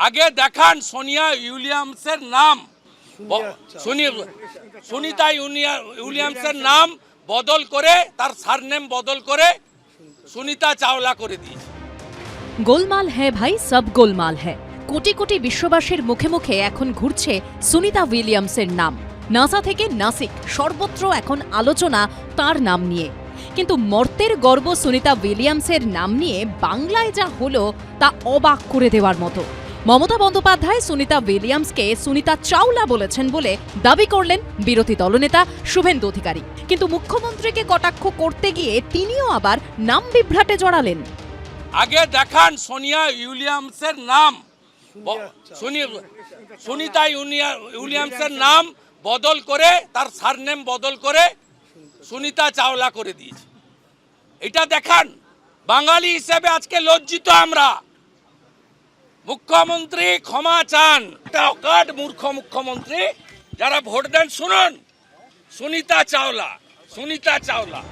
আগে দেখান সোনিয়া উইলিয়ামসের নাম, সুনিতা উইলিয়ামসের নাম বদল করে, তার সারনেম বদল করে সুনিতা চাওলা করে দিয়েছে। গোলমাল হ্যায় ভাই, সব গোলমাল হ্যায়। কোটি কোটি বিশ্ববাসীর মুখে মুখে এখন ঘুরছে সুনিতা উইলিয়ামসের নাম। নাসা থেকে নাসিক সর্বত্র এখন আলোচনা তার নাম নিয়ে। কিন্তু মর্তের গর্ব সুনিতা উইলিয়ামসের নাম নিয়ে বাংলায় যা হলো তা অবাক করে দেওয়ার মতো। মমতা বন্দ্যোপাধ্যায় সুনিতা উইলিয়ামসকে সুনিতা চাওলা বলেছেন বলে দাবি করলেন বিরোধী দলনেতা শুভেন্দু অধিকারী। কিন্তু মুখ্যমন্ত্রীকে কটাক্ষ করতে গিয়ে তিনিও আবার নাম বিভ্রাটে জড়ালেন। আগে দেখান সোনিয়া উইলিয়ামসের নাম, সুনিতা উইলিয়ামসের নাম বদল করে, তার সারনেম বদল করে সুনিতা চাওলা করে দিয়েছে। এটা দেখান। বাঙালি হিসেবে আজকে লজ্জিত আমরা। মুখ্যমন্ত্রী ক্ষমা চান। এটা অকাট মূর্খ মুখ্যমন্ত্রী। যারা ভোট দেন শুনুন, সুনিতা চাওলা, সুনিতা চাওলা।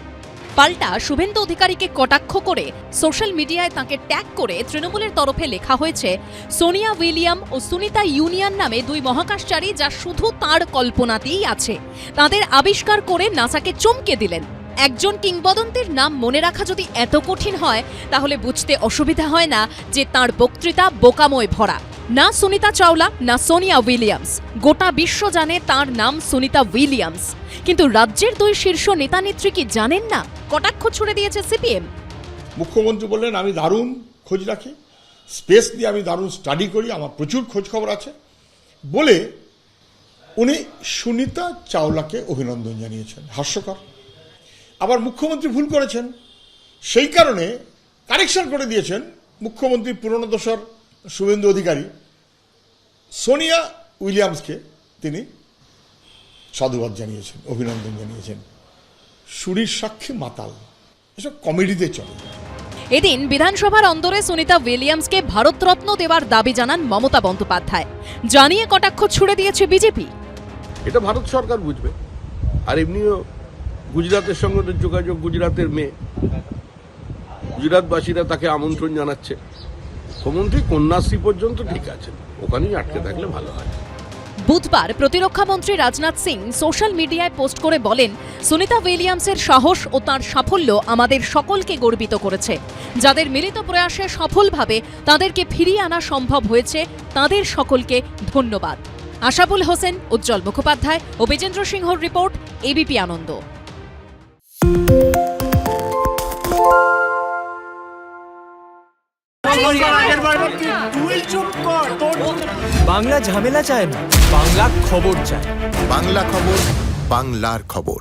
পাল্টা শুভেন্দু অধিকারীকে কটাক্ষ করে সোশ্যাল মিডিয়ায় তাঁকে ট্যাগ করে তৃণমূলের তরফে লেখা হয়েছে সোনিয়া উইলিয়াম ও সুনিতা ইউনিয়ন নামে দুই মহাকাশচারী, যা শুধু তাঁর কল্পনাতেই আছে। তাদের আবিষ্কার করে নাসাকে চমকে দিলেন। একজন কিংবদন্তির নাম মনে রাখা যদি এত কঠিন হয়, তাহলে বুঝতে অসুবিধা হয় না যে তাঁর বক্তৃতা বোকাময় ভরা। না সুনিতা চাওলা, না সোনিয়া উইলিয়ামস। গোটা বিশ্ব জানে তাঁর নাম সুনিতা উইলিয়ামস। কিন্তু রাজ্যের দুই শীর্ষ নেতা নেত্রী কি জানেন না? কটাক্ষ ছুড়ে দিয়েছে সিপিএম। মুখ্যমন্ত্রী বললেন, আমি দারুণ খোঁজ রাখি, স্পেস নিয়ে আমি দারুণ স্টাডি করি, আমার প্রচুর খোঁজ খবর আছে বলে উনি সুনিতা চাওলাকে অভিনন্দন জানিয়েছেন। হাস্যকর। আবার মুখ্যমন্ত্রী ভুল করেছেন, সেই কারণে কারেকশন করে দিয়েছেন মুখ্যমন্ত্রী পুরনো দোসর শুভেন্দু অধিকারী। সোনিয়া উইলিয়ামসকে তিনি সাধুবাদ জানিয়েছেন, অভিনন্দন জানিয়েছেন। সুরির সাক্ষী মাতাল, এসব কমেডিতে চলে। এদিন বিধানসভার অন্দরে সুনিতা উইলিয়ামসকে ভারতরত্ন দেওয়ার দাবি জানান মমতা বন্দ্যোপাধ্যায়। জানিয়ে কটাক্ষ ছুড়ে দিয়েছে বিজেপি। এটা ভারত সরকার বুঝবে। আর এমনিও গুজরাটের সঙ্গে যোগাযোগ, গুজরাটের মেয়ে, গুজরাটবাসীরা তাকে আমন্ত্রণ জানাচ্ছে। মুখ্যমন্ত্রী কন্যাশ্রী পর্যন্ত ঠিক আছে, ওখানেই আটকে থাকলে ভালো হয়। বুধবার প্রতিরক্ষা মন্ত্রী রাজনাথ সিং সোশ্যাল মিডিয়ায় পোস্ট করে বলেন, সুনিতা উইলিয়ামসের সাহস ও তাঁর সাফল্য আমাদের সকলকে গর্বিত করেছে। যাদের মিলিত প্রয়াসে সফলভাবে তাদেরকে ফিরিয়ে আনা সম্ভব হয়েছে, তাদের সকলকে ধন্যবাদ। আশাবুল হোসেন, উজ্জ্বল মুখোপাধ্যায় ও বিজেন্দ্র সিংহর রিপোর্ট, এবিপি আনন্দ। বাংলা ঝামেলা চায় না, বাংলা খবর চায়। বাংলা খবর, বাংলার খবর।